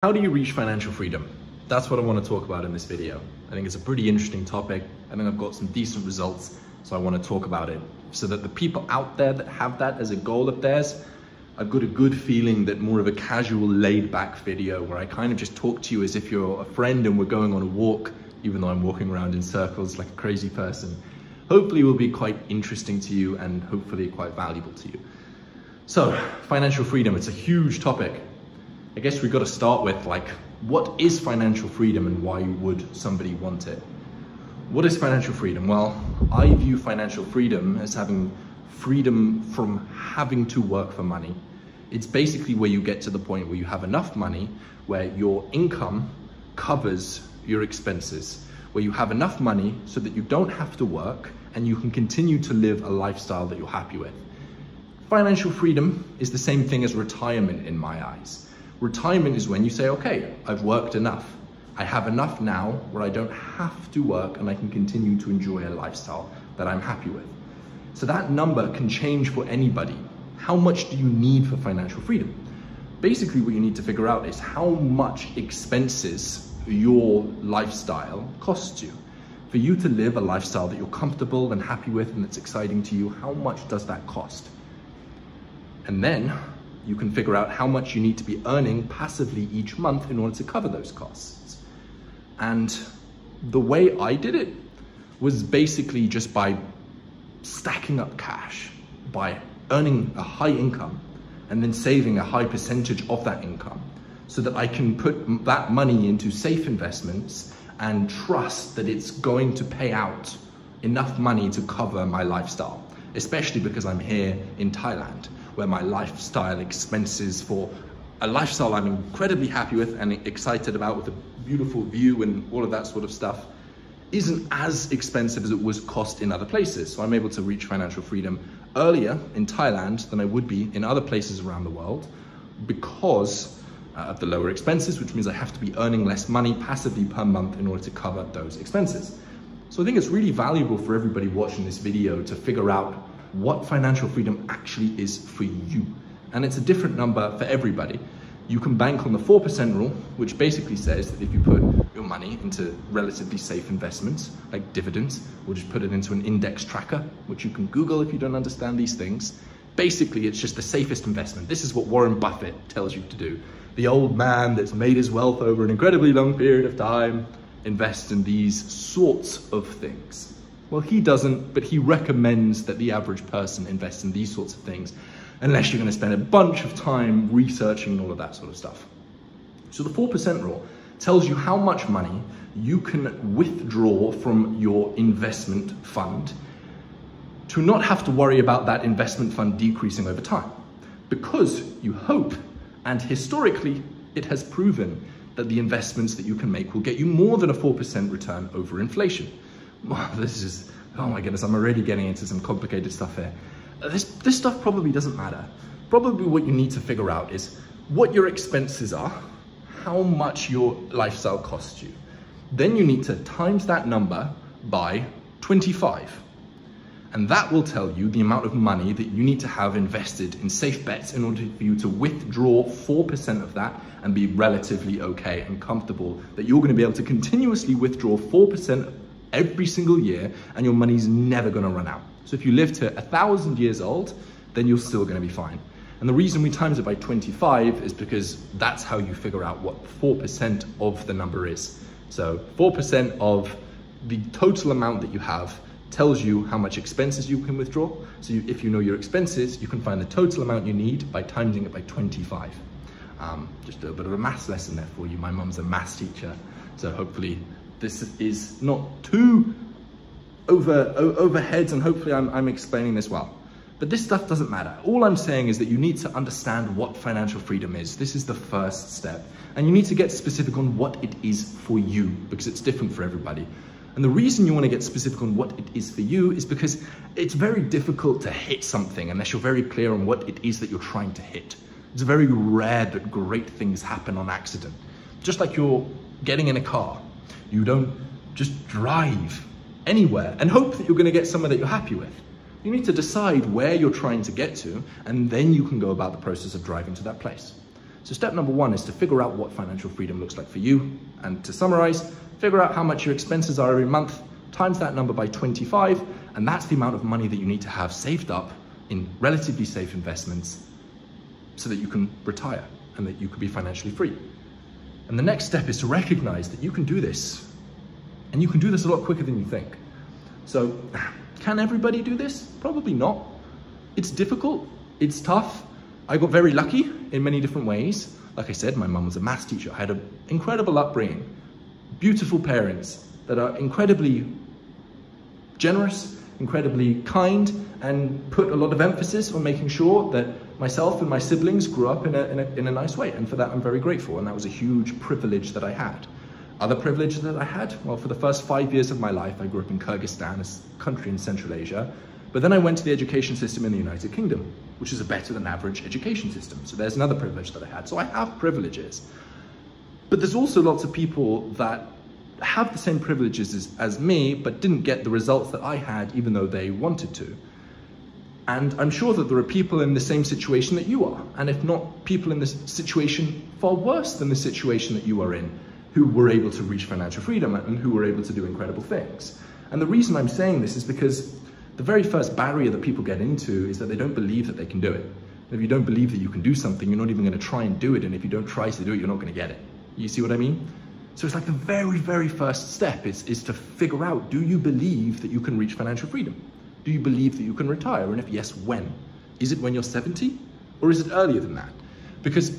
How do you reach financial freedom? That's what I want to talk about in this video. I think it's a pretty interesting topic. I think I've got some decent results, so I want to talk about it so that the people out there that have that as a goal of theirs, I've got a good feeling that more of a casual, laid-back video where I kind of just talk to you as if you're a friend and we're going on a walk, even though I'm walking around in circles like a crazy person, hopefully will be quite interesting to you and hopefully quite valuable to you. So, financial freedom, it's a huge topic. I guess we've got to start with, what is financial freedom and why would somebody want it? What is financial freedom? Well, I view financial freedom as having freedom from having to work for money. It's basically where you get to the point where you have enough money, where your income covers your expenses, where you have enough money so that you don't have to work and you can continue to live a lifestyle that you're happy with. Financial freedom is the same thing as retirement in my eyes. Retirement is when you say, okay, I've worked enough. I have enough now where I don't have to work and I can continue to enjoy a lifestyle that I'm happy with. So that number can change for anybody. How much do you need for financial freedom? Basically, what you need to figure out is how much expenses your lifestyle costs you. For you to live a lifestyle that you're comfortable and happy with and that's exciting to you, how much does that cost? And then you can figure out how much you need to be earning passively each month in order to cover those costs. And the way I did it was basically just by stacking up cash, by earning a high income and then saving a high percentage of that income so that I can put that money into safe investments and trust that it's going to pay out enough money to cover my lifestyle, especially because I'm here in Thailand, where my lifestyle expenses for a lifestyle I'm incredibly happy with and excited about, with a beautiful view and all of that sort of stuff, isn't as expensive as it was cost in other places. So I'm able to reach financial freedom earlier in Thailand than I would be in other places around the world because of the lower expenses, which means I have to be earning less money passively per month in order to cover those expenses. So I think it's really valuable for everybody watching this video to figure out what financial freedom actually is for you. And it's a different number for everybody. You can bank on the 4% rule, which basically says that if you put your money into relatively safe investments, like dividends, or just put it into an index tracker, which you can Google if you don't understand these things. Basically, it's just the safest investment. This is what Warren Buffett tells you to do. The old man that's made his wealth over an incredibly long period of time invests in these sorts of things. Well, he doesn't, but he recommends that the average person invest in these sorts of things, unless you're going to spend a bunch of time researching and all of that sort of stuff. So the 4% rule tells you how much money you can withdraw from your investment fund to not have to worry about that investment fund decreasing over time. Because you hope, and historically it has proven, that the investments that you can make will get you more than a 4% return over inflation. Well, this is, oh my goodness, I'm already getting into some complicated stuff here. This stuff probably doesn't matter. Probably what you need to figure out is what your expenses are, how much your lifestyle costs you. Then you need to times that number by 25. And that will tell you the amount of money that you need to have invested in safe bets in order for you to withdraw 4% of that and be relatively okay and comfortable that you're going to be able to continuously withdraw 4% every single year and your money's never going to run out. So if you live to 1,000 years old, then you're still going to be fine. And the reason we times it by 25 is because that's how you figure out what 4% of the number is. So 4% of the total amount that you have tells you how much expenses you can withdraw. So if you know your expenses, you can find the total amount you need by timing it by 25. Just a bit of a maths lesson there for you. My mum's a maths teacher, so hopefully this is not too overhead, and hopefully I'm explaining this well. But this stuff doesn't matter. All I'm saying is that you need to understand what financial freedom is. This is the first step. And you need to get specific on what it is for you, because it's different for everybody. And the reason you want to get specific on what it is for you is because it's very difficult to hit something unless you're very clear on what it is that you're trying to hit. It's very rare that great things happen on accident. Just like you're getting in a car. You don't just drive anywhere and hope that you're going to get somewhere that you're happy with. You need to decide where you're trying to get to, and then you can go about the process of driving to that place. So step number one is to figure out what financial freedom looks like for you. And to summarize, figure out how much your expenses are every month, times that number by 25, and that's the amount of money that you need to have saved up in relatively safe investments so that you can retire and that you can be financially free. And the next step is to recognize that you can do this, and you can do this a lot quicker than you think. So can everybody do this? Probably not. It's difficult, it's tough. I got very lucky in many different ways. Like I said, my mum was a maths teacher. I had an incredible upbringing, beautiful parents that are incredibly generous, incredibly kind, and put a lot of emphasis on making sure that myself and my siblings grew up in a nice way. And for that, I'm very grateful. And that was a huge privilege that I had. Other privileges that I had, well, for the first 5 years of my life, I grew up in Kyrgyzstan, a country in Central Asia. But then I went to the education system in the United Kingdom, which is a better than average education system. So there's another privilege that I had. So I have privileges. But there's also lots of people that have the same privileges as me, but didn't get the results that I had, even though they wanted to. And I'm sure that there are people in the same situation that you are. And if not, people in this situation far worse than the situation that you are in, who were able to reach financial freedom and who were able to do incredible things. And the reason I'm saying this is because the very first barrier that people get into is that they don't believe that they can do it. And if you don't believe that you can do something, you're not even going to try and do it. And if you don't try to do it, you're not going to get it. You see what I mean? So it's like the very, very first step is to figure out, do you believe that you can reach financial freedom? Do you believe that you can retire? And if yes, when? Is it when you're 70? Or is it earlier than that? Because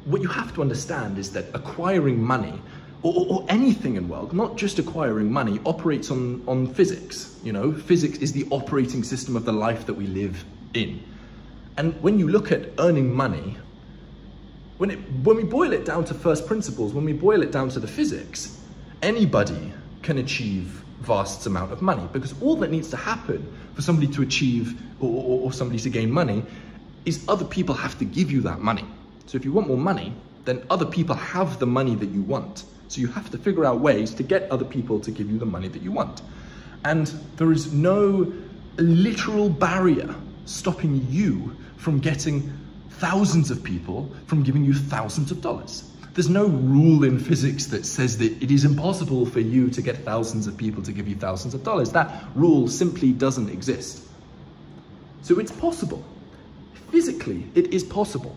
what you have to understand is that acquiring money or anything in wealth, not just acquiring money, operates on physics. You know, physics is the operating system of the life that we live in. And when you look at earning money, when we boil it down to first principles, when we boil it down to the physics, anybody can achieve vast amount of money, because all that needs to happen for somebody to achieve or somebody to gain money is other people have to give you that money. So if you want more money, then other people have the money that you want. So you have to figure out ways to get other people to give you the money that you want. And there is no literal barrier stopping you from getting thousands of people from giving you thousands of dollars. There's no rule in physics that says that it is impossible for you to get thousands of people to give you thousands of dollars. That rule simply doesn't exist. So it's possible. Physically, it is possible.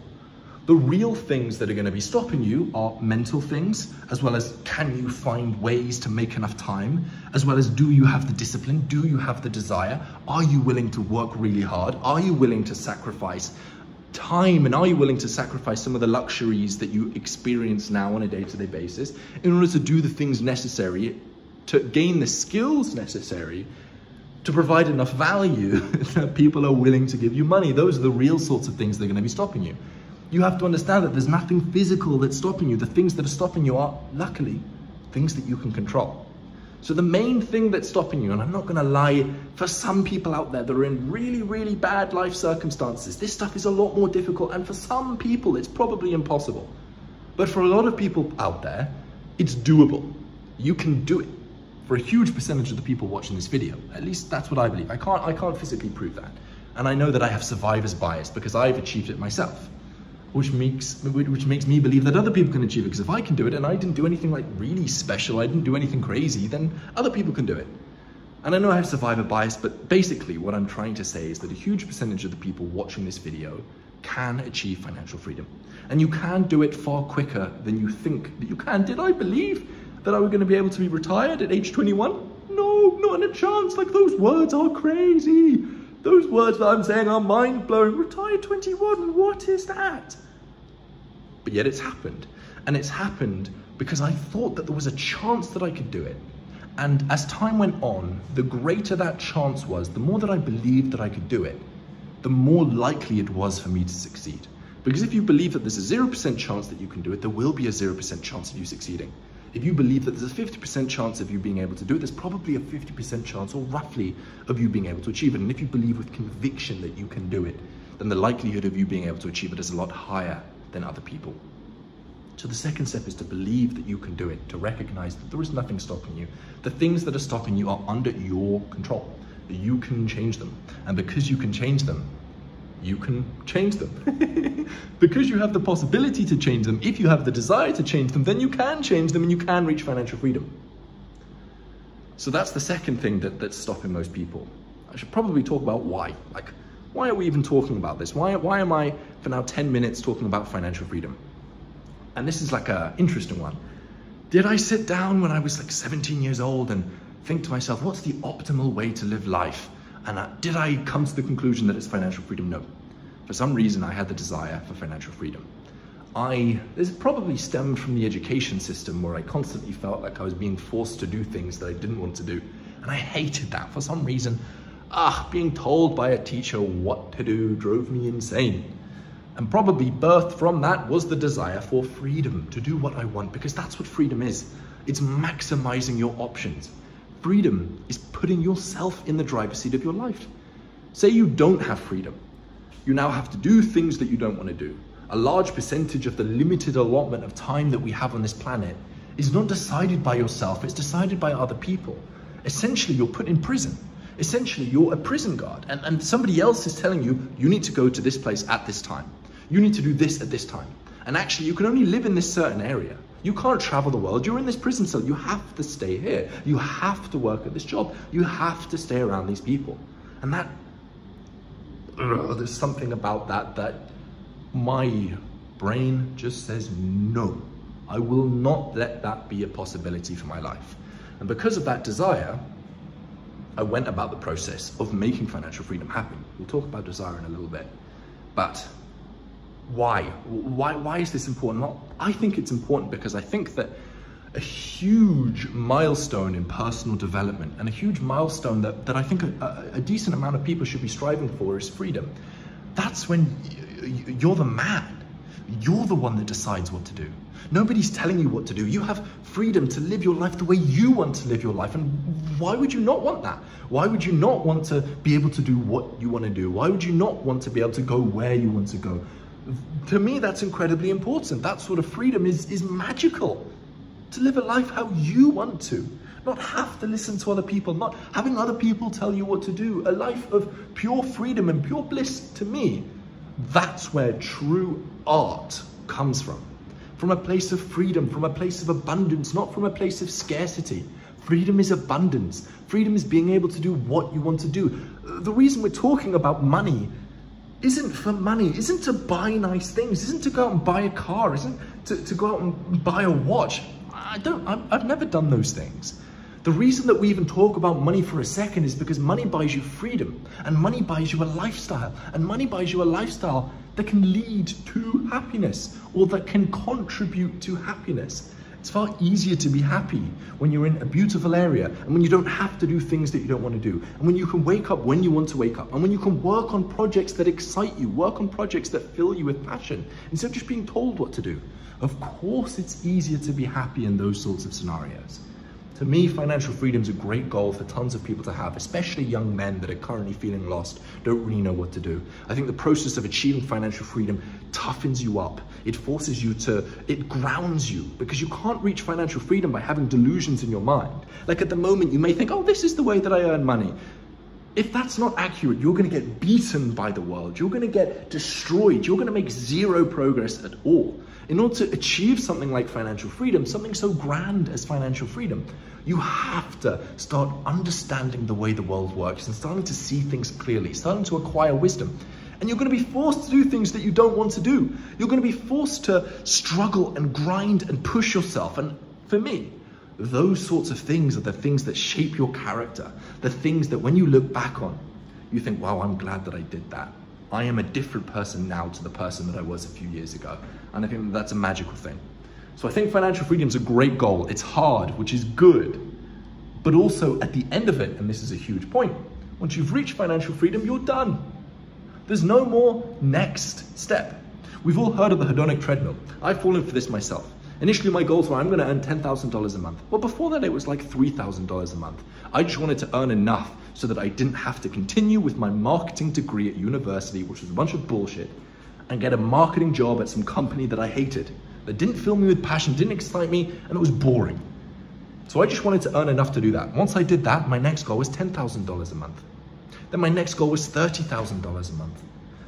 The real things that are going to be stopping you are mental things, as well as can you find ways to make enough time, as well as do you have the discipline, do you have the desire, are you willing to work really hard, are you willing to sacrifice time, and are you willing to sacrifice some of the luxuries that you experience now on a day-to-day basis in order to do the things necessary to gain the skills necessary to provide enough value that people are willing to give you money. Those are the real sorts of things that are going to be stopping you. You have to understand that there's nothing physical that's stopping you. The things that are stopping you are, luckily, things that you can control. So the main thing that's stopping you, and I'm not going to lie, for some people out there that are in really, really bad life circumstances, this stuff is a lot more difficult, and for some people, it's probably impossible. But for a lot of people out there, it's doable. You can do it. For a huge percentage of the people watching this video, at least that's what I believe. I can't physically prove that. And I know that I have survivor's bias because I've achieved it myself. Which makes me believe that other people can achieve it, because if I can do it and I didn't do anything like really special, I didn't do anything crazy, then other people can do it. And I know I have survivor bias, but basically what I'm trying to say is that a huge percentage of the people watching this video can achieve financial freedom. And you can do it far quicker than you think that you can. Did I believe that I was going to be able to be retired at age 21? No, not in a chance. Like, those words are crazy. Those words that I'm saying are mind-blowing. Retired 21, what is that? But yet it's happened. And it's happened because I thought that there was a chance that I could do it. And as time went on, the greater that chance was, the more that I believed that I could do it, the more likely it was for me to succeed. Because if you believe that there's a 0% chance that you can do it, there will be a 0% chance of you succeeding. If you believe that there's a 50% chance of you being able to do it, there's probably a 50% chance, or roughly, of you being able to achieve it. And if you believe with conviction that you can do it, then the likelihood of you being able to achieve it is a lot higher than other people. So the second step is to believe that you can do it, to recognize that there is nothing stopping you. The things that are stopping you are under your control. You can change them. And because you can change them, you can change them. Because you have the possibility to change them, if you have the desire to change them, then you can change them and you can reach financial freedom. So that's the second thing that's stopping most people. I should probably talk about why. Like, why are we even talking about this? Why am I, for now, 10 minutes talking about financial freedom? And this is like an interesting one. Did I sit down when I was like 17 years old and think to myself, what's the optimal way to live life? And did I come to the conclusion that it's financial freedom? No. For some reason, I had the desire for financial freedom. This probably stemmed from the education system where I constantly felt like I was being forced to do things that I didn't want to do. And I hated that. For some reason, being told by a teacher what to do drove me insane. And probably birthed from that was the desire for freedom, to do what I want, because that's what freedom is. It's maximizing your options. Freedom is putting yourself in the driver's seat of your life. Say you don't have freedom. You now have to do things that you don't want to do. A large percentage of the limited allotment of time that we have on this planet is not decided by yourself, it's decided by other people. Essentially, you're put in prison. Essentially, you're a prison guard, and somebody else is telling you, you need to go to this place at this time. You need to do this at this time. And actually, you can only live in this certain area. You can't travel the world. You're in this prison cell. You have to stay here. You have to work at this job. You have to stay around these people. And that, there's something about that my brain just says, no, I will not let that be a possibility for my life. And because of that desire, I went about the process of making financial freedom happen. We'll talk about desire in a little bit. But why? Why is this important? Well, I think it's important because I think that a huge milestone in personal development and a huge milestone that I think a decent amount of people should be striving for is freedom. That's when you're the man. You're the one that decides what to do. Nobody's telling you what to do. You have freedom to live your life the way you want to live your life. And why would you not want that? Why would you not want to be able to do what you want to do? Why would you not want to be able to go where you want to go? To me, that's incredibly important. That sort of freedom is magical. To live a life how you want to. Not have to listen to other people, not having other people tell you what to do. A life of pure freedom and pure bliss, to me, that's where true art comes from. From a place of freedom, from a place of abundance, not from a place of scarcity. Freedom is abundance. Freedom is being able to do what you want to do. The reason we're talking about money isn't for money, isn't to buy nice things, isn't to go out and buy a car, isn't to go out and buy a watch. I've never done those things. The reason that we even talk about money for a second is because money buys you freedom, and money buys you a lifestyle, and money buys you a lifestyle that can lead to happiness, or that can contribute to happiness. It's far easier to be happy when you're in a beautiful area, and when you don't have to do things that you don't want to do, and when you can wake up when you want to wake up, and when you can work on projects that excite you, work on projects that fill you with passion, instead of just being told what to do. Of course, it's easier to be happy in those sorts of scenarios. To me, financial freedom is a great goal for tons of people to have, especially young men that are currently feeling lost, don't really know what to do. I think the process of achieving financial freedom toughens you up. It forces you it grounds you, because you can't reach financial freedom by having delusions in your mind. Like at the moment, you may think, oh, this is the way that I earn money. If that's not accurate, you're going to get beaten by the world. You're going to get destroyed. You're going to make zero progress at all. In order to achieve something like financial freedom, something so grand as financial freedom, you have to start understanding the way the world works and starting to see things clearly, starting to acquire wisdom. And you're going to be forced to do things that you don't want to do. You're going to be forced to struggle and grind and push yourself. And for me, those sorts of things are the things that shape your character, the things that when you look back on, you think, wow, I'm glad that I did that. I am a different person now to the person that I was a few years ago. And I think that's a magical thing. So I think financial freedom is a great goal. It's hard, which is good. But also at the end of it, and this is a huge point, once you've reached financial freedom, you're done. There's no more next step. We've all heard of the Hedonic Treadmill. I've fallen for this myself. Initially, my goals were I'm going to earn $10,000 a month. Well, before that, it was like $3,000 a month. I just wanted to earn enough so that I didn't have to continue with my marketing degree at university, which was a bunch of bullshit, and get a marketing job at some company that I hated, that didn't fill me with passion, didn't excite me, and it was boring. So I just wanted to earn enough to do that. Once I did that, my next goal was $10,000 a month. Then my next goal was $30,000 a month.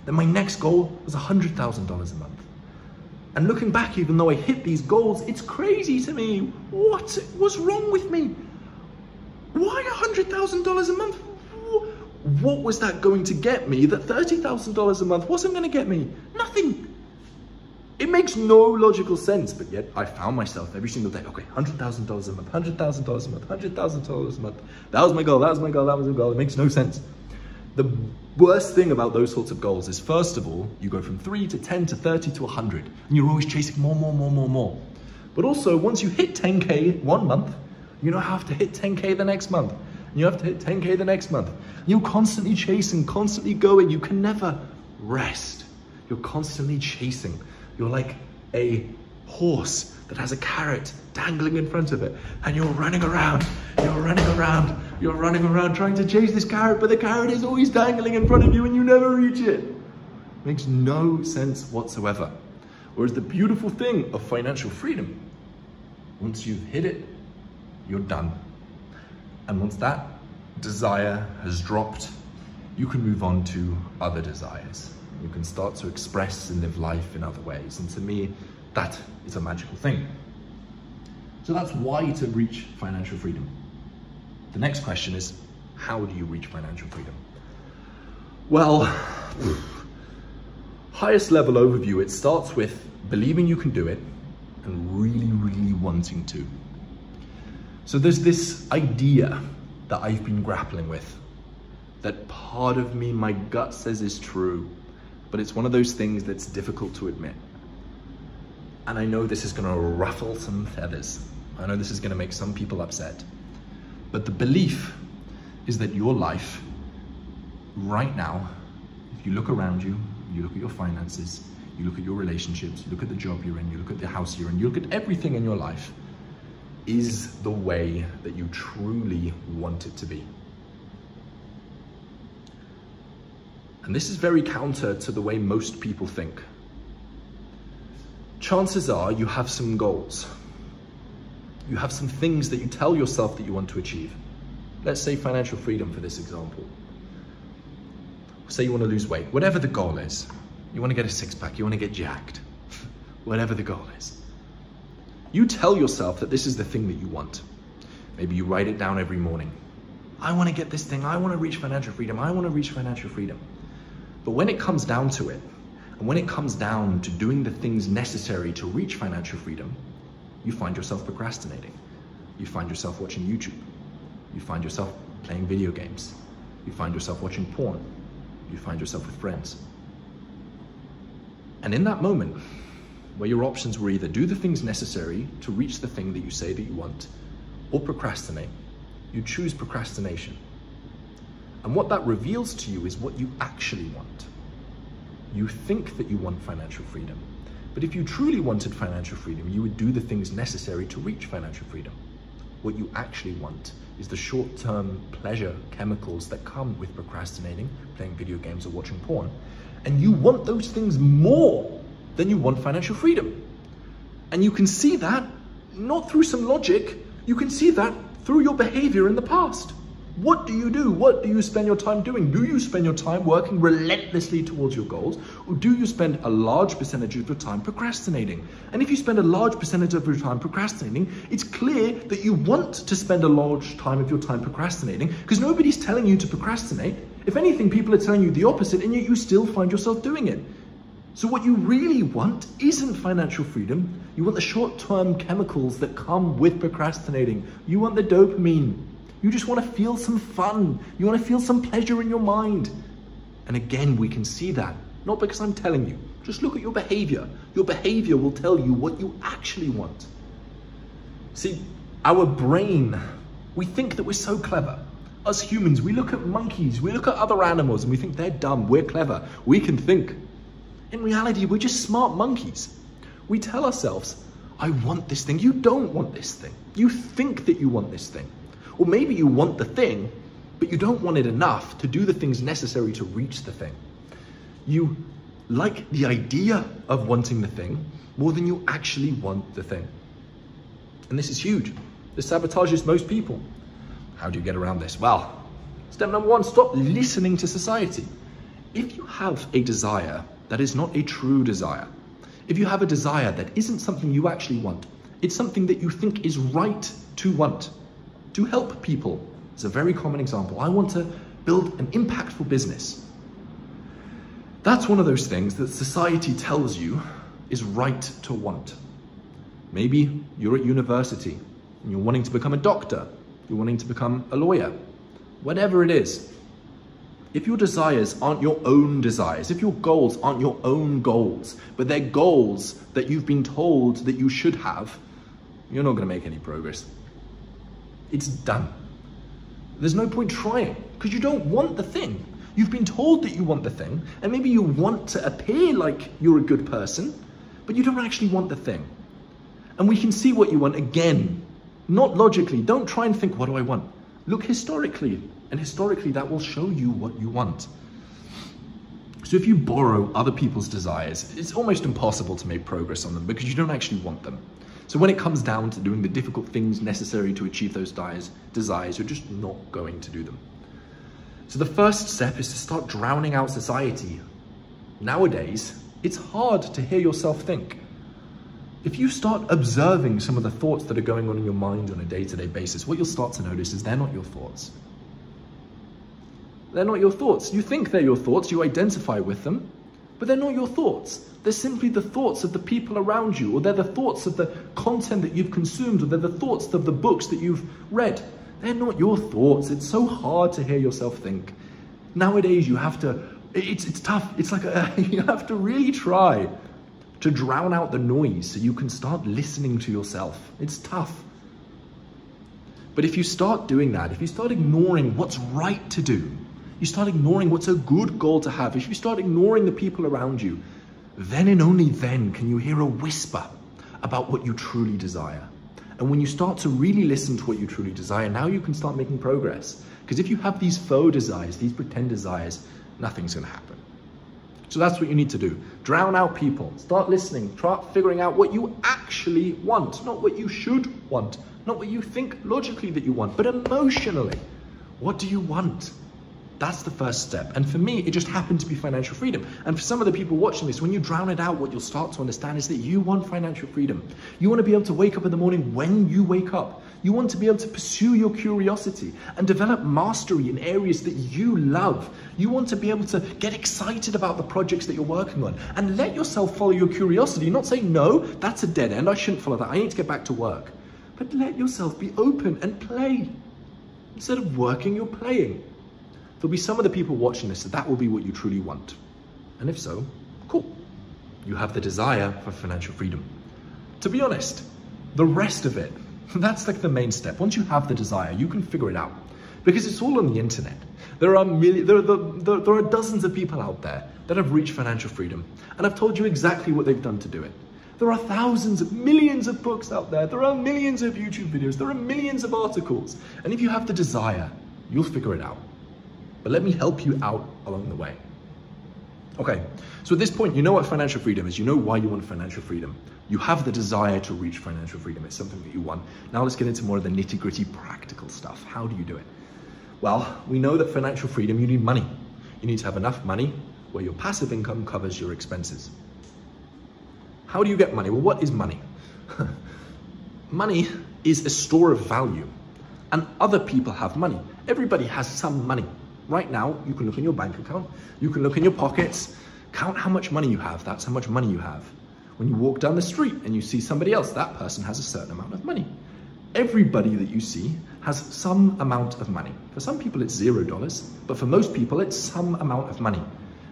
Then my next goal was $100,000 a month. And looking back, even though I hit these goals, it's crazy to me. What's wrong with me? Why $100,000 a month? What was that going to get me that $30,000 a month wasn't going to get me? Nothing. It makes no logical sense, but yet I found myself every single day, okay, $100,000 a month, $100,000 a month, $100,000 a month. That was my goal, that was my goal, that was my goal. It makes no sense. The worst thing about those sorts of goals is, first of all, you go from 3 to 10 to 30 to 100, and you're always chasing more. But also, once you hit 10K one month, you don't have to hit 10K the next month. You have to hit 10K the next month. You're constantly chasing, constantly going. You can never rest. You're constantly chasing. You're like a horse that has a carrot dangling in front of it, and you're running around trying to chase this carrot, but the carrot is always dangling in front of you and you never reach it. Makes no sense whatsoever. Whereas the beautiful thing of financial freedom, once you've hit it, you're done. And once that desire has dropped, you can move on to other desires. You can start to express and live life in other ways. And to me, that is a magical thing. So that's why to reach financial freedom. The next question is, how do you reach financial freedom? Well, highest level overview, it starts with believing you can do it and really wanting to. So there's this idea that I've been grappling with, that part of me, my gut says is true, but it's one of those things that's difficult to admit. And I know this is gonna ruffle some feathers. I know this is gonna make some people upset. But the belief is that your life, right now, if you look around you, you look at your finances, you look at your relationships, you look at the job you're in, you look at the house you're in, you look at everything in your life, is the way that you truly want it to be. And this is very counter to the way most people think. Chances are you have some goals. You have some things that you tell yourself that you want to achieve. Let's say financial freedom for this example. Say you want to lose weight, whatever the goal is. You want to get a six-pack, you want to get jacked, whatever the goal is. You tell yourself that this is the thing that you want. Maybe you write it down every morning. I want to get this thing, I want to reach financial freedom, I want to reach financial freedom. But when it comes down to it, and when it comes down to doing the things necessary to reach financial freedom, you find yourself procrastinating. You find yourself watching YouTube. You find yourself playing video games. You find yourself watching porn. You find yourself with friends. And in that moment, where your options were either do the things necessary to reach the thing that you say that you want, or procrastinate, you choose procrastination. And what that reveals to you is what you actually want. You think that you want financial freedom, but if you truly wanted financial freedom, you would do the things necessary to reach financial freedom. What you actually want is the short-term pleasure chemicals that come with procrastinating, playing video games, or watching porn. And you want those things more than you want financial freedom. And you can see that not through some logic, you can see that through your behavior in the past. What do you do? What do you spend your time doing? Do you spend your time working relentlessly towards your goals? Or do you spend a large percentage of your time procrastinating? And if you spend a large percentage of your time procrastinating, it's clear that you want to spend a large time of your time procrastinating, because nobody's telling you to procrastinate. If anything, people are telling you the opposite, and yet you still find yourself doing it. So what you really want isn't financial freedom. You want the short-term chemicals that come with procrastinating. You want the dopamine. You just want to feel some fun. You want to feel some pleasure in your mind. And again, we can see that, not because I'm telling you. Just look at your behavior. Your behavior will tell you what you actually want. See, our brain, we think that we're so clever. Us humans, we look at monkeys, we look at other animals, and we think they're dumb, we're clever, we can think. In reality, we're just smart monkeys. We tell ourselves, I want this thing. You don't want this thing. You think that you want this thing. Or maybe you want the thing, but you don't want it enough to do the things necessary to reach the thing. You like the idea of wanting the thing more than you actually want the thing. And this is huge. This sabotages most people. How do you get around this? Well, step number one, stop listening to society. if you have a desire that is not a true desire, if you have a desire that isn't something you actually want, it's something that you think is right to want, to help people. It's a very common example. I want to build an impactful business. That's one of those things that society tells you is right to want. Maybe you're at university and you're wanting to become a doctor, you're wanting to become a lawyer, whatever it is. If your desires aren't your own desires, if your goals aren't your own goals, but they're goals that you've been told that you should have, you're not going to make any progress. It's done. There's no point trying because you don't want the thing. You've been told that you want the thing, and maybe you want to appear like you're a good person, but you don't actually want the thing. And we can see what you want again, not logically. Don't try and think, what do I want? Look historically, and historically that will show you what you want. So if you borrow other people's desires, it's almost impossible to make progress on them because you don't actually want them. So when it comes down to doing the difficult things necessary to achieve those desires, you're just not going to do them. So the first step is to start drowning out society. Nowadays, it's hard to hear yourself think. If you start observing some of the thoughts that are going on in your mind on a day-to-day basis, what you'll start to notice is they're not your thoughts. They're not your thoughts. You think they're your thoughts, you identify with them, but they're not your thoughts. They're simply the thoughts of the people around you, or they're the thoughts of the content that you've consumed, or they're the thoughts of the books that you've read. They're not your thoughts. It's so hard to hear yourself think. Nowadays, you have to, it's tough. It's like you have to really try to drown out the noise so you can start listening to yourself. It's tough. But if you start doing that, if you start ignoring what's right to do, you start ignoring what's a good goal to have, if you start ignoring the people around you, then and only then can you hear a whisper about what you truly desire. And when you start to really listen to what you truly desire, now you can start making progress. Because if you have these faux desires, these pretend desires, nothing's going to happen. So that's what you need to do. Drown out people. Start listening. Start figuring out what you actually want. Not what you should want. Not what you think logically that you want, but emotionally. What do you want? That's the first step. And for me, it just happened to be financial freedom. And for some of the people watching this, when you drown it out, what you'll start to understand is that you want financial freedom. You want to be able to wake up in the morning when you wake up. You want to be able to pursue your curiosity and develop mastery in areas that you love. You want to be able to get excited about the projects that you're working on and let yourself follow your curiosity. Not say, no, that's a dead end. I shouldn't follow that. I need to get back to work. But let yourself be open and play. Instead of working, you're playing. There'll be some of the people watching this that will be what you truly want. And if so, cool. You have the desire for financial freedom. To be honest, the rest of it, that's like the main step. Once you have the desire, you can figure it out because it's all on the internet. There are dozens of people out there that have reached financial freedom, and I've told you exactly what they've done to do it. There are thousands of millions of books out there. There are millions of YouTube videos. There are millions of articles. And if you have the desire, you'll figure it out. But let me help you out along the way. Okay, so at this point, you know what financial freedom is. You know why you want financial freedom. You have the desire to reach financial freedom. It's something that you want. Now let's get into more of the nitty-gritty practical stuff. How do you do it? Well, we know that financial freedom, you need money. You need to have enough money where your passive income covers your expenses. How do you get money? Well, what is money? Money is a store of value, and other people have money. Everybody has some money. Right now, you can look in your bank account, you can look in your pockets, count how much money you have, that's how much money you have. When you walk down the street and you see somebody else, that person has a certain amount of money. Everybody that you see has some amount of money. For some people it's $0, but for most people it's some amount of money.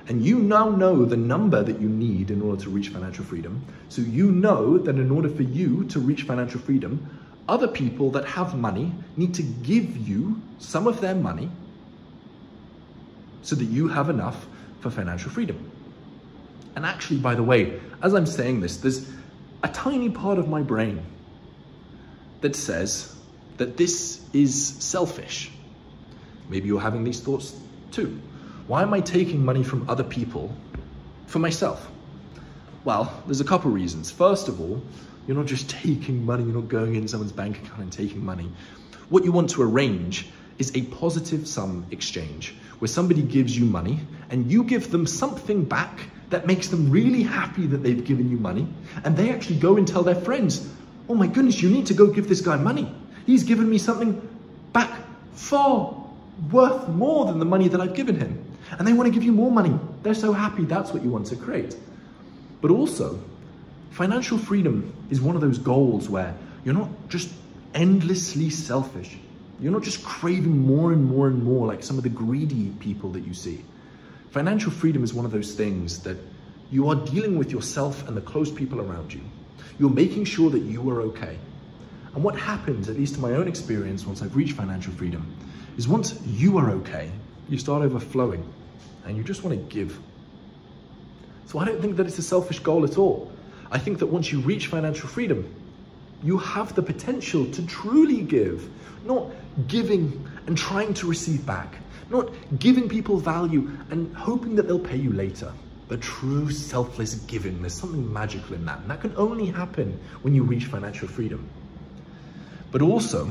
And you now know the number that you need in order to reach financial freedom. So you know that in order for you to reach financial freedom, other people that have money need to give you some of their money so that you have enough for financial freedom. And actually, by the way, as I'm saying this, there's a tiny part of my brain that says that this is selfish. Maybe you're having these thoughts too. Why am I taking money from other people for myself? Well, there's a couple reasons. First of all, you're not just taking money, you're not going in someone's bank account and taking money. What you want to arrange is a positive sum exchange, where somebody gives you money and you give them something back that makes them really happy that they've given you money, and they actually go and tell their friends, oh my goodness, you need to go give this guy money. He's given me something back far worth more than the money that I've given him. And they want to give you more money. They're so happy. That's what you want to create. But also, financial freedom is one of those goals where you're not just endlessly selfish. You're not just craving more and more and more like some of the greedy people that you see. Financial freedom is one of those things that you are dealing with yourself and the close people around you. You're making sure that you are okay. And what happens, at least in my own experience, once I've reached financial freedom, is once you are okay, you start overflowing and you just want to give. So I don't think that it's a selfish goal at all. I think that once you reach financial freedom, you have the potential to truly give, not giving and trying to receive back, not giving people value and hoping that they'll pay you later, but true selfless giving. There's something magical in that, and that can only happen when you reach financial freedom. But also,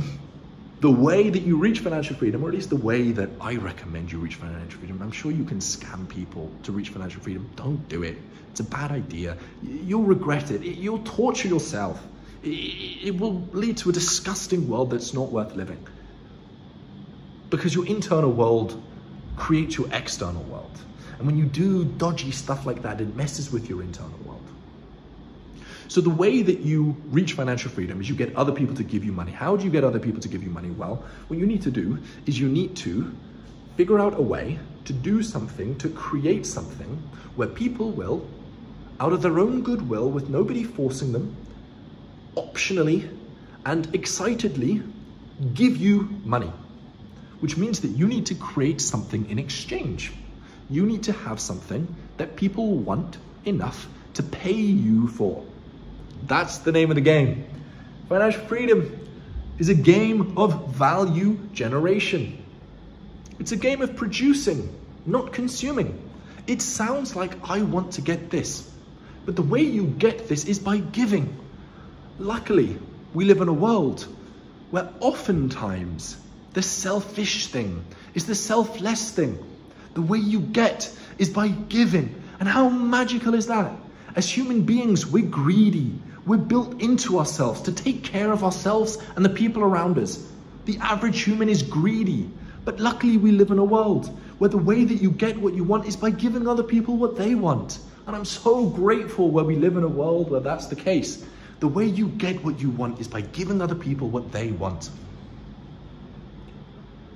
the way that you reach financial freedom, or at least the way that I recommend you reach financial freedom, I'm sure you can scam people to reach financial freedom. Don't do it. It's a bad idea. You'll regret it. You'll torture yourself. It will lead to a disgusting world that's not worth living. Because your internal world creates your external world. And when you do dodgy stuff like that, it messes with your internal world. So the way that you reach financial freedom is you get other people to give you money. How do you get other people to give you money? Well, what you need to do is you need to figure out a way to do something, to create something where people will, out of their own goodwill, with nobody forcing them, optionally and excitedly give you money. Which means that you need to create something in exchange. You need to have something that people want enough to pay you for. That's the name of the game. Financial freedom is a game of value generation. It's a game of producing, not consuming. It sounds like I want to get this, but the way you get this is by giving. Luckily, we live in a world where oftentimes the selfish thing is the selfless thing. The way you get is by giving. And how magical is that? As human beings, we're greedy. We're built into ourselves to take care of ourselves and the people around us. The average human is greedy. But luckily we live in a world where the way that you get what you want is by giving other people what they want. And I'm so grateful where we live in a world where that's the case. The way you get what you want is by giving other people what they want.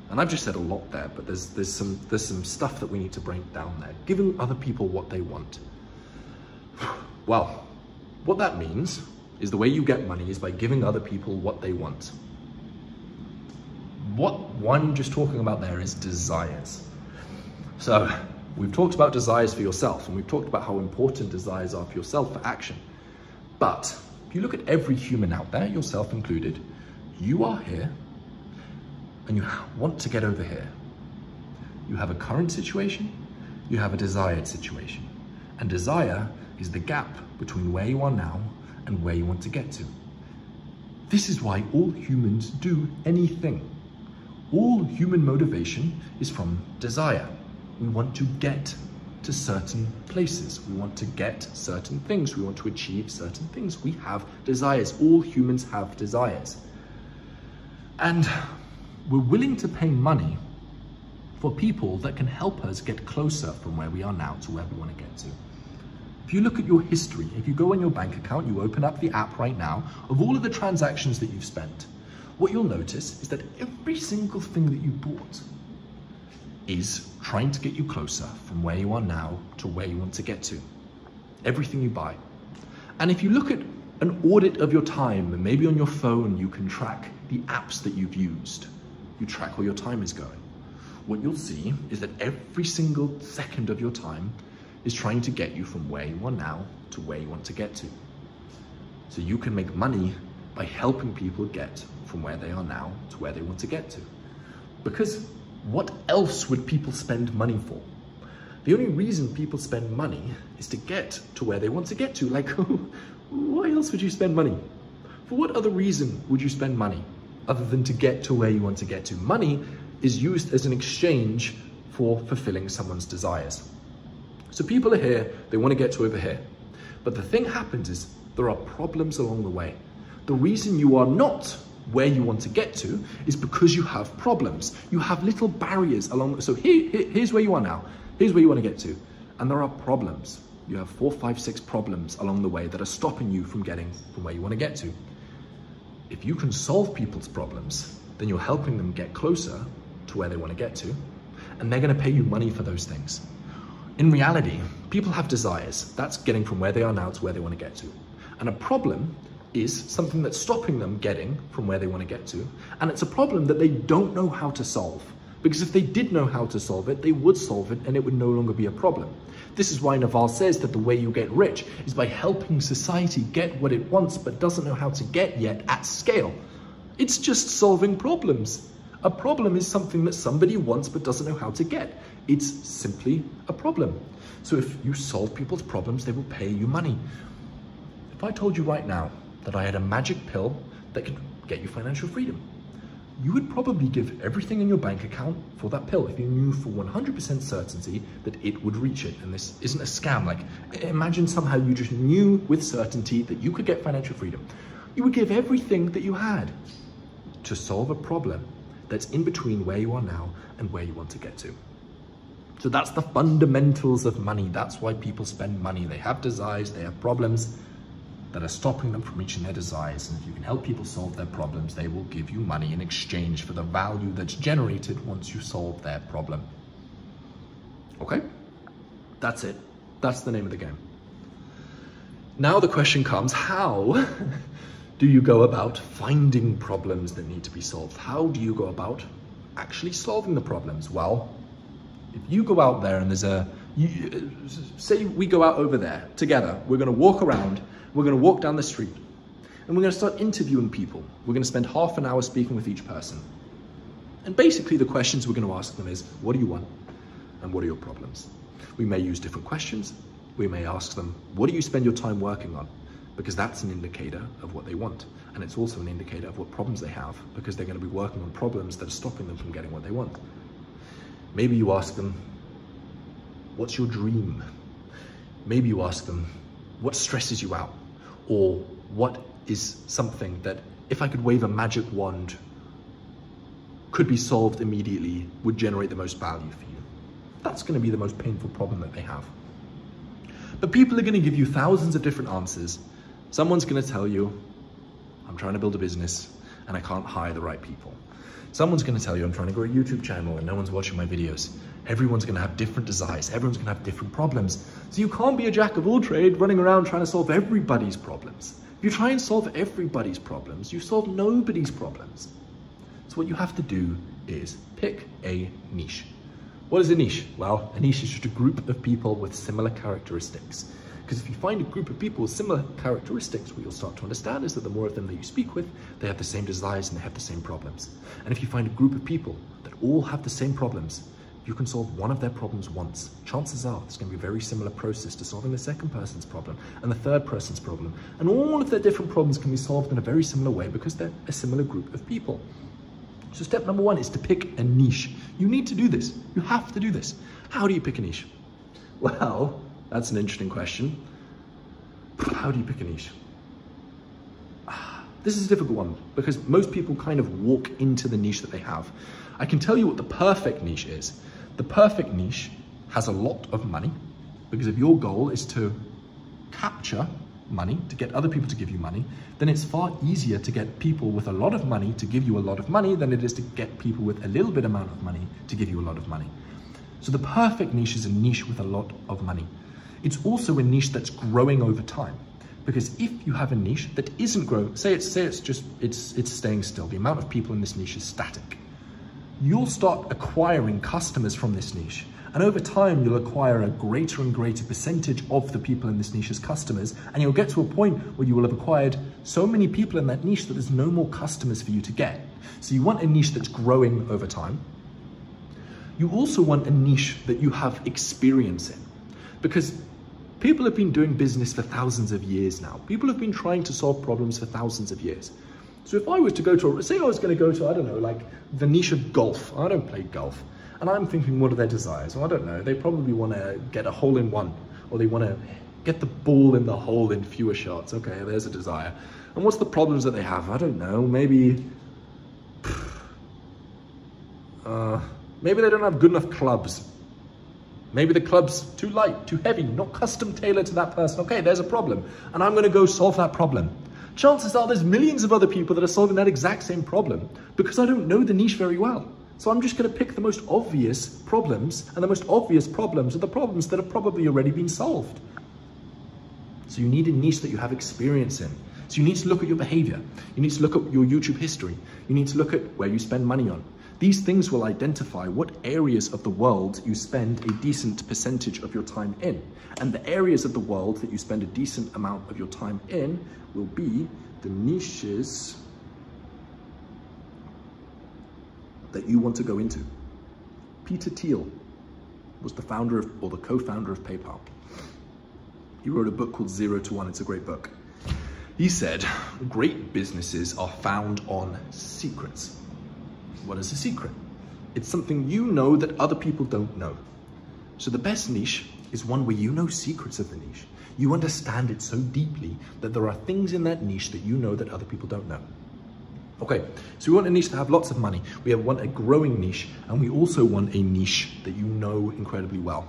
And I've just said a lot there, but there's some stuff that we need to break down there. Giving other people what they want. Well, what that means is the way you get money is by giving other people what they want. What I'm just talking about there is desires. So we've talked about desires for yourself, and we've talked about how important desires are for yourself for action. But if you look at every human out there, yourself included, you are here and you want to get over here. You have a current situation, you have a desired situation. And desire is the gap between where you are now and where you want to get to. This is why all humans do anything. All human motivation is from desire. We want to get to certain places. We want to get certain things. We want to achieve certain things. We have desires. All humans have desires. And we're willing to pay money for people that can help us get closer from where we are now to where we want to get to. If you look at your history, if you go on your bank account, you open up the app right now, of all of the transactions that you've spent, what you'll notice is that every single thing that you bought is trying to get you closer from where you are now to where you want to get to. Everything you buy. And if you look at an audit of your time, and maybe on your phone, you can track the apps that you've used. You track where your time is going. What you'll see is that every single second of your time is trying to get you from where you are now to where you want to get to. So you can make money by helping people get from where they are now to where they want to get to. Because what else would people spend money for? The only reason people spend money is to get to where they want to get to. Like, why else would you spend money? For what other reason would you spend money other than to get to where you want to get to? Money is used as an exchange for fulfilling someone's desires. So people are here, they want to get to over here. But the thing happens is there are problems along the way. The reason you are not where you want to get to is because you have problems. You have little barriers along. So here's where you are now. Here's where you want to get to. And there are problems. You have 4, 5, 6 problems along the way that are stopping you from getting from where you want to get to. If you can solve people's problems, then you're helping them get closer to where they want to get to, and they're going to pay you money for those things. In reality, people have desires. That's getting from where they are now to where they want to get to. And a problem is something that's stopping them getting from where they want to get to. And it's a problem that they don't know how to solve. Because if they did know how to solve it, they would solve it and it would no longer be a problem. This is why Naval says that the way you get rich is by helping society get what it wants but doesn't know how to get yet at scale. It's just solving problems. A problem is something that somebody wants but doesn't know how to get. It's simply a problem. So if you solve people's problems, they will pay you money. If I told you right now that I had a magic pill that could get you financial freedom, you would probably give everything in your bank account for that pill if you knew for 100% certainty that it would reach it. And this isn't a scam. Like, imagine somehow you just knew with certainty that you could get financial freedom. You would give everything that you had to solve a problem that's in between where you are now and where you want to get to. So that's the fundamentals of money. That's why people spend money. They have desires, they have problems that are stopping them from reaching their desires. And if you can help people solve their problems, they will give you money in exchange for the value that's generated once you solve their problem. Okay? That's it. That's the name of the game. Now the question comes, how do you go about finding problems that need to be solved? How do you go about actually solving the problems? Well, if you go out there and say we go out over there together, we're going to walk around, we're going to walk down the street, and we're going to start interviewing people. We're going to spend half an hour speaking with each person. And basically the questions we're going to ask them is, what do you want? And what are your problems? We may use different questions. We may ask them, what do you spend your time working on? Because that's an indicator of what they want. And it's also an indicator of what problems they have, because they're going to be working on problems that are stopping them from getting what they want. Maybe you ask them, what's your dream? Maybe you ask them, what stresses you out? Or what is something that, if I could wave a magic wand, could be solved immediately, would generate the most value for you? That's going to be the most painful problem that they have. But people are going to give you thousands of different answers. Someone's going to tell you, I'm trying to build a business and I can't hire the right people. Someone's going to tell you, I'm trying to grow a YouTube channel and no one's watching my videos. Everyone's going to have different desires. Everyone's going to have different problems. So you can't be a jack of all trades running around trying to solve everybody's problems. If you try and solve everybody's problems, you solve nobody's problems. So what you have to do is pick a niche. What is a niche? Well, a niche is just a group of people with similar characteristics. Because if you find a group of people with similar characteristics, what you'll start to understand is that the more of them that you speak with, they have the same desires and they have the same problems. And if you find a group of people that all have the same problems, you can solve one of their problems once. Chances are it's going to be a very similar process to solving the second person's problem and the third person's problem. And all of their different problems can be solved in a very similar way because they're a similar group of people. So step number one is to pick a niche. You need to do this. You have to do this. How do you pick a niche? Well, that's an interesting question. How do you pick a niche? This is a difficult one because most people kind of walk into the niche that they have. I can tell you what the perfect niche is. The perfect niche has a lot of money, because if your goal is to capture money, to get other people to give you money, then it's far easier to get people with a lot of money to give you a lot of money than it is to get people with a little bit amount of money to give you a lot of money. So the perfect niche is a niche with a lot of money. It's also a niche that's growing over time. Because if you have a niche that isn't growing, say it's staying still, the amount of people in this niche is static, you'll start acquiring customers from this niche. And over time, you'll acquire a greater and greater percentage of the people in this niche as customers. And you'll get to a point where you will have acquired so many people in that niche that there's no more customers for you to get. So you want a niche that's growing over time. You also want a niche that you have experience in. Because people have been doing business for thousands of years now. People have been trying to solve problems for thousands of years. So if I was to go to, say I was going to go to, I don't know, like the niche of golf. I don't play golf. And I'm thinking, what are their desires? Well, I don't know. They probably want to get a hole in one, or they want to get the ball in the hole in fewer shots. Okay, there's a desire. And what's the problems that they have? I don't know. Maybe they don't have good enough clubs. Maybe the club's too light, too heavy, not custom tailored to that person. Okay, there's a problem. And I'm going to go solve that problem. Chances are there's millions of other people that are solving that exact same problem because I don't know the niche very well. So I'm just going to pick the most obvious problems, and the most obvious problems are the problems that have probably already been solved. So you need a niche that you have experience in. So you need to look at your behavior. You need to look at your YouTube history. You need to look at where you spend money on. These things will identify what areas of the world you spend a decent percentage of your time in. And the areas of the world that you spend a decent amount of your time in will be the niches that you want to go into. Peter Thiel was the founder of, or the co-founder of PayPal. He wrote a book called 0 to 1. It's a great book. He said, great businesses are found on secrets. What is a secret? It's something you know that other people don't know. So the best niche is one where you know secrets of the niche. You understand it so deeply that there are things in that niche that you know that other people don't know. Okay, so we want a niche to have lots of money. We want a growing niche, and we also want a niche that you know incredibly well.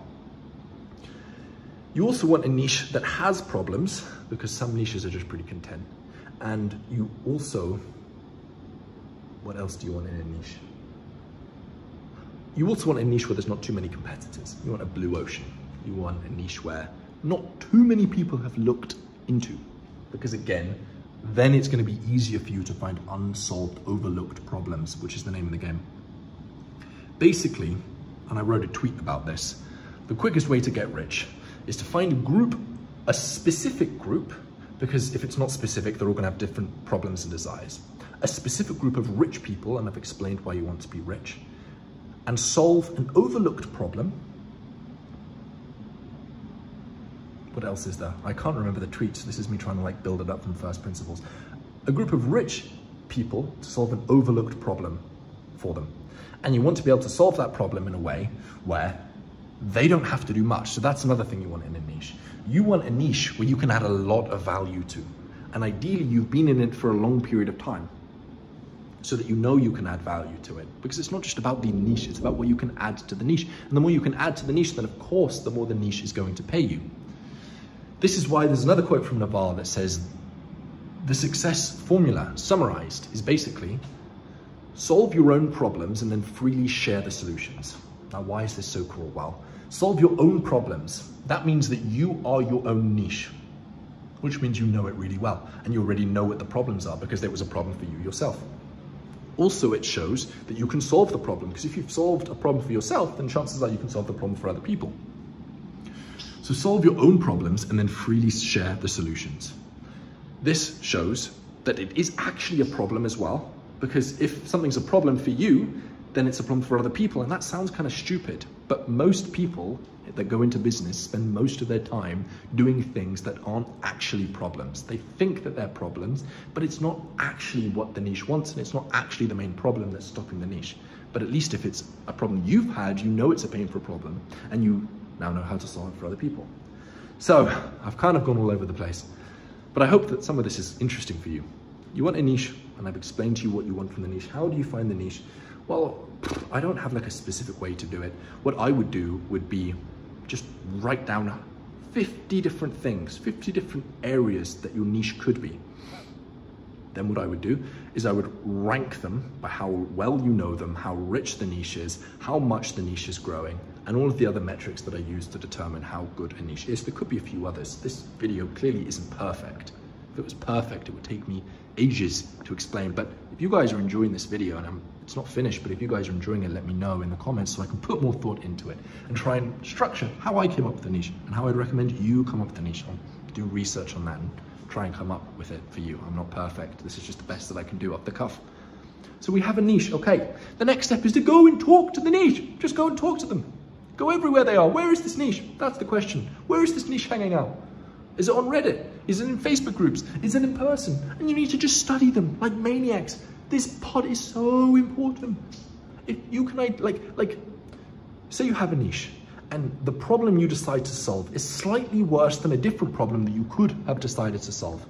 You also want a niche that has problems, because some niches are just pretty content. And you also, what else do you want in a niche? You also want a niche where there's not too many competitors. You want a blue ocean. You want a niche where not too many people have looked into, because again, then it's going to be easier for you to find unsolved, overlooked problems, which is the name of the game. Basically, and I wrote a tweet about this, the quickest way to get rich is to find a group, a specific group, because if it's not specific, they're all going to have different problems and desires. A specific group of rich people, and I've explained why you want to be rich, and solve an overlooked problem. What else is there? I can't remember the tweets. This is me trying to like build it up from first principles. A group of rich people to solve an overlooked problem for them. And you want to be able to solve that problem in a way where they don't have to do much. So that's another thing you want in a niche. You want a niche where you can add a lot of value to. And ideally you've been in it for a long period of time so that you know you can add value to it. Because it's not just about the niche, it's about what you can add to the niche. And the more you can add to the niche, then of course, the more the niche is going to pay you. This is why there's another quote from Naval that says, the success formula summarized is basically solve your own problems and then freely share the solutions. Now, why is this so cool? Well, solve your own problems. That means that you are your own niche, which means you know it really well and you already know what the problems are because there was a problem for you yourself. Also, it shows that you can solve the problem, because if you've solved a problem for yourself, then chances are you can solve the problem for other people. So solve your own problems and then freely share the solutions. This shows that it is actually a problem as well, because if something's a problem for you, then it's a problem for other people. And that sounds kind of stupid, but most people that go into business spend most of their time doing things that aren't actually problems. They think that they're problems, but it's not actually what the niche wants, and it's not actually the main problem that's stopping the niche. But at least if it's a problem you've had, you know it's a painful problem, and you now know how to solve it for other people. So I've kind of gone all over the place, but I hope that some of this is interesting for you. You want a niche, and I've explained to you what you want from the niche. How do you find the niche? Well, I don't have like a specific way to do it. What I would do would be just write down 50 different things, 50 different areas that your niche could be. Then what I would do is I would rank them by how well you know them, how rich the niche is, how much the niche is growing, and all of the other metrics that I use to determine how good a niche is. There could be a few others. This video clearly isn't perfect. If it was perfect, it would take me ages to explain. But if you guys are enjoying this video, and it's not finished, but if you guys are enjoying it, let me know in the comments so I can put more thought into it and try and structure how I came up with the niche and how I'd recommend you come up with the niche. I'll do research on that and try and come up with it for you. I'm not perfect. This is just the best that I can do off the cuff. So we have a niche, okay. The next step is to go and talk to the niche. Just go and talk to them. Go everywhere they are. Where is this niche? That's the question. Where is this niche hanging out? Is it on Reddit? Is it in Facebook groups? Is it in person? And you need to just study them like maniacs. This pod is so important. If you can, say you have a niche and the problem you decide to solve is slightly worse than a different problem that you could have decided to solve.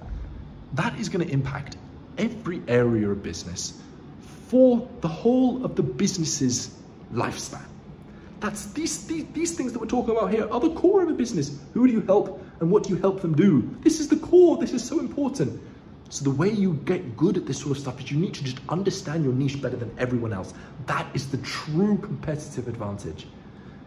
That is going to impact every area of business for the whole of the business's lifespan. That's these things that we're talking about here are the core of a business. Who do you help and what do you help them do? This is the core. This is so important. So the way you get good at this sort of stuff is you need to just understand your niche better than everyone else. That is the true competitive advantage.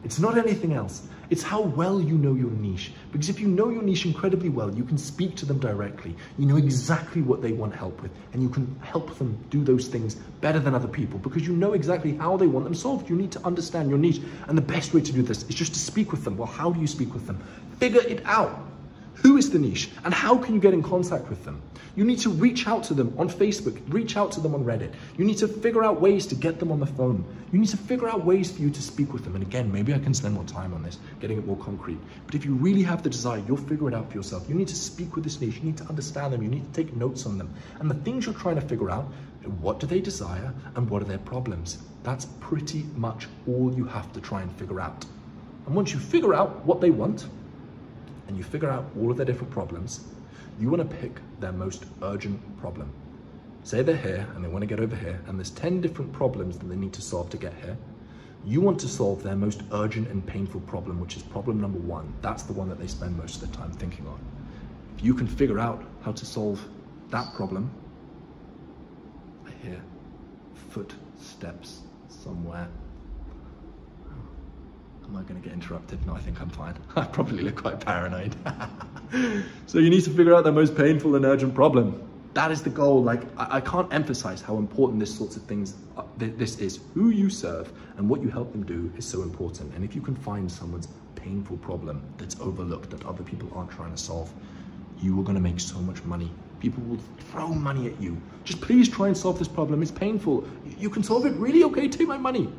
It's not anything else. It's how well you know your niche. Because if you know your niche incredibly well, you can speak to them directly. You know exactly what they want help with, and you can help them do those things better than other people because you know exactly how they want them solved. You need to understand your niche. And the best way to do this is just to speak with them. Well, how do you speak with them? Figure it out. Who is the niche and how can you get in contact with them? You need to reach out to them on Facebook, reach out to them on Reddit. You need to figure out ways to get them on the phone. You need to figure out ways for you to speak with them. And again, maybe I can spend more time on this, getting it more concrete. But if you really have the desire, you'll figure it out for yourself. You need to speak with this niche. You need to understand them. You need to take notes on them. And the things you're trying to figure out, what do they desire and what are their problems? That's pretty much all you have to try and figure out. And once you figure out what they want, and you figure out all of their different problems, you want to pick their most urgent problem. Say they're here and they want to get over here, and there's 10 different problems that they need to solve to get here. You want to solve their most urgent and painful problem, which is problem number 1. That's the one that they spend most of their time thinking on. If you can figure out how to solve that problem, I hear footsteps somewhere. Am I going to get interrupted? No, I think I'm fine. I probably look quite paranoid. So you need to figure out the most painful and urgent problem. That is the goal. Like, I can't emphasize how important this sorts of things, this is. Who you serve and what you help them do is so important. And if you can find someone's painful problem that's overlooked, that other people aren't trying to solve, you are going to make so much money. People will throw money at you. Just please try and solve this problem. It's painful. You can solve it. Really? Okay, take my money.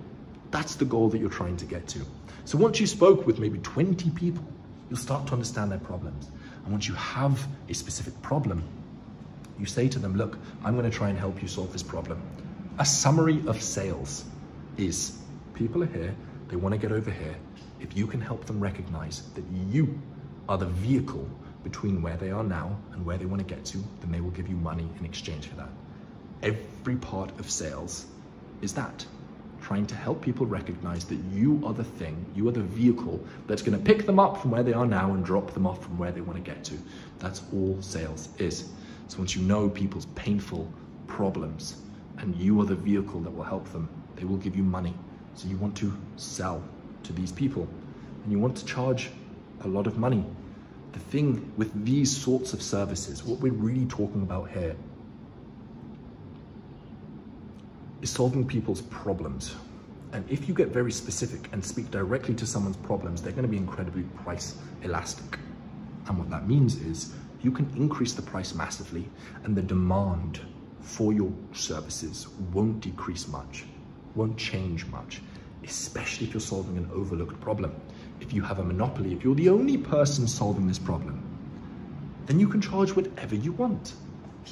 That's the goal that you're trying to get to. So once you spoke with maybe 20 people, you'll start to understand their problems. And once you have a specific problem, you say to them, look, I'm going to try and help you solve this problem. A summary of sales is people are here, they want to get over here. If you can help them recognize that you are the vehicle between where they are now and where they want to get to, then they will give you money in exchange for that. Every part of sales is that. Trying to help people recognize that you are the thing, you are the vehicle that's going to pick them up from where they are now and drop them off from where they want to get to. That's all sales is. So once you know people's painful problems and you are the vehicle that will help them, they will give you money. So you want to sell to these people and you want to charge a lot of money. The thing with these sorts of services, what we're really talking about here, is solving people's problems. And if you get very specific and speak directly to someone's problems, they're going to be incredibly price elastic. And what that means is you can increase the price massively and the demand for your services won't decrease much, won't change much, especially if you're solving an overlooked problem. If you have a monopoly, if you're the only person solving this problem, then you can charge whatever you want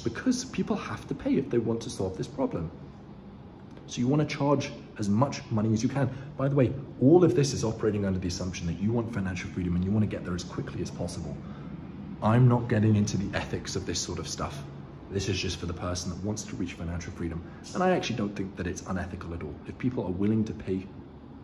because people have to pay if they want to solve this problem. So you want to charge as much money as you can. By the way, all of this is operating under the assumption that you want financial freedom and you want to get there as quickly as possible. I'm not getting into the ethics of this sort of stuff. This is just for the person that wants to reach financial freedom. And I actually don't think that it's unethical at all. If people are willing to pay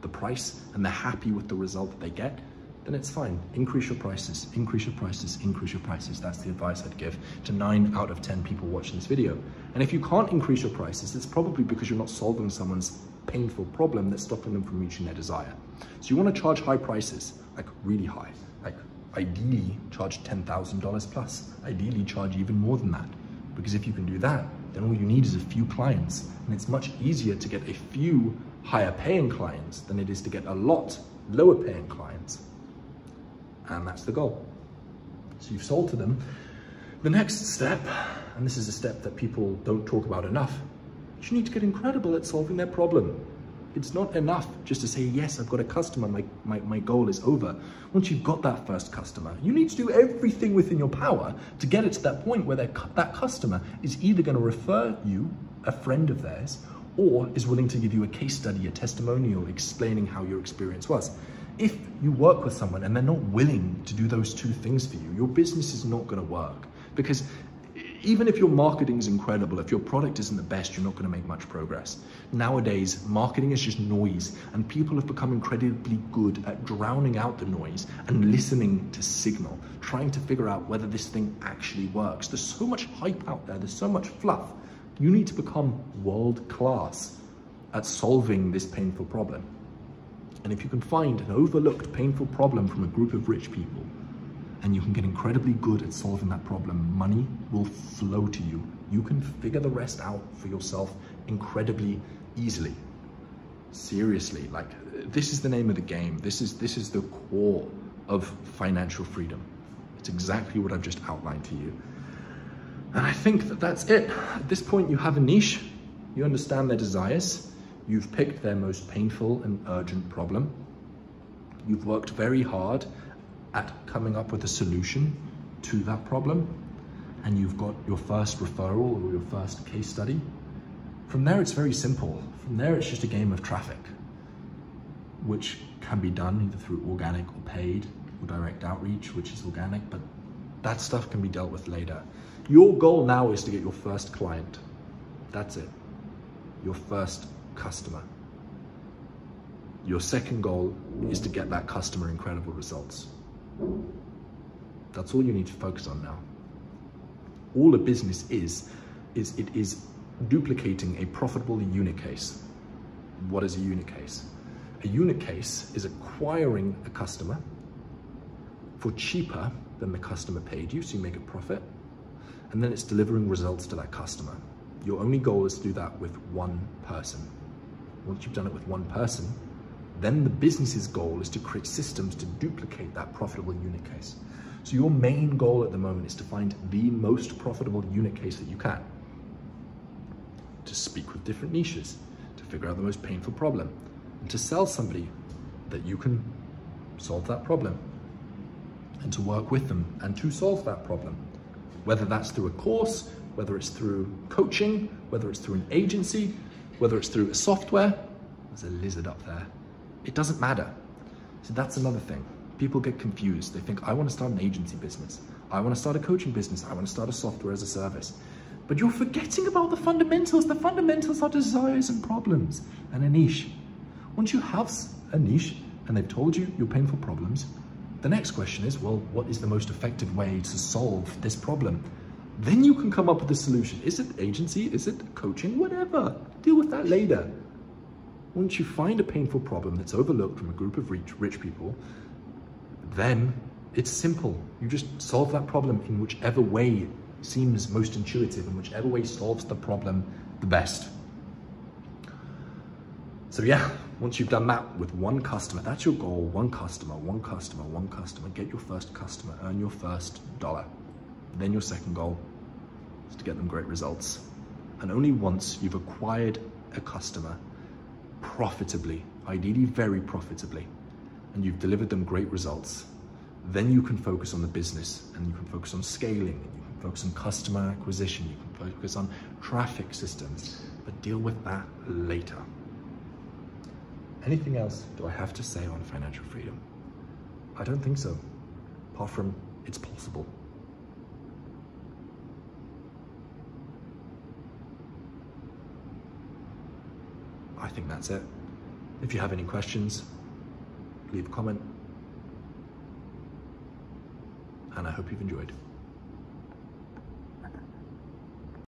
the price and they're happy with the result that they get, then it's fine. Increase your prices, increase your prices, increase your prices. That's the advice I'd give to 9 out of 10 people watching this video. And if you can't increase your prices, it's probably because you're not solving someone's painful problem that's stopping them from reaching their desire. So you want to charge high prices, like really high, like ideally charge $10,000 plus, ideally charge even more than that. Because if you can do that, then all you need is a few clients. And it's much easier to get a few higher paying clients than it is to get a lot lower paying clients. And that's the goal. So you've sold to them. The next step, and this is a step that people don't talk about enough, is you need to get incredible at solving their problem. It's not enough just to say, yes, I've got a customer, my goal is over. Once you've got that first customer, you need to do everything within your power to get it to that point where that customer is either going to refer you, a friend of theirs, or is willing to give you a case study, a testimonial explaining how your experience was. If you work with someone and they're not willing to do those two things for you, your business is not going to work. Because even if your marketing is incredible, if your product isn't the best, you're not going to make much progress. Nowadays, marketing is just noise, and people have become incredibly good at drowning out the noise and listening to signal, trying to figure out whether this thing actually works. There's so much hype out there, there's so much fluff. You need to become world class at solving this painful problem. And if you can find an overlooked painful problem from a group of rich people, and you can get incredibly good at solving that problem, money will flow to you. You can figure the rest out for yourself incredibly easily. Seriously, like, this is the name of the game. This is the core of financial freedom. It's exactly what I've just outlined to you. And I think that that's it. At this point, you have a niche, you understand their desires, you've picked their most painful and urgent problem, you've worked very hard at coming up with a solution to that problem, and you've got your first referral or your first case study. From there, it's very simple. From there, it's just a game of traffic, which can be done either through organic or paid, or direct outreach, which is organic, but that stuff can be dealt with later. Your goal now is to get your first client. That's it. Your first customer. Your second goal is to get that customer incredible results. That's all you need to focus on now. All a business is it is duplicating a profitable unit case. What is a unit case? A unit case is acquiring a customer for cheaper than the customer paid you, so you make a profit, and then it's delivering results to that customer. Your only goal is to do that with one person. Once you've done it with one person, then the business's goal is to create systems to duplicate that profitable unit case. So your main goal at the moment is to find the most profitable unit case that you can, to speak with different niches, to figure out the most painful problem, and to sell somebody that you can solve that problem, and to work with them and to solve that problem. Whether that's through a course, whether it's through coaching, whether it's through an agency, whether it's through a software. There's a lizard up there. It doesn't matter. So that's another thing. People get confused. They think, I want to start an agency business. I want to start a coaching business. I want to start a software as a service. But you're forgetting about the fundamentals. The fundamentals are desires and problems and a niche. Once you have a niche and they've told you your painful problems, the next question is, well, what is the most effective way to solve this problem? Then you can come up with a solution. Is it agency? Is it coaching? Whatever. Deal with that later. Once you find a painful problem that's overlooked from a group of rich people, then it's simple. You just solve that problem in whichever way seems most intuitive, and whichever way solves the problem the best. So yeah, once you've done that with one customer, that's your goal. One customer, one customer, one customer. Get your first customer, earn your first dollar. Then your second goal is to get them great results. And only once you've acquired a customer profitably, ideally very profitably, and you've delivered them great results, then you can focus on the business, and you can focus on scaling, and you can focus on customer acquisition, you can focus on traffic systems, but deal with that later. Anything else do I have to say on financial freedom? I don't think so, apart from it's possible. I think that's it. If you have any questions, leave a comment. And I hope you've enjoyed.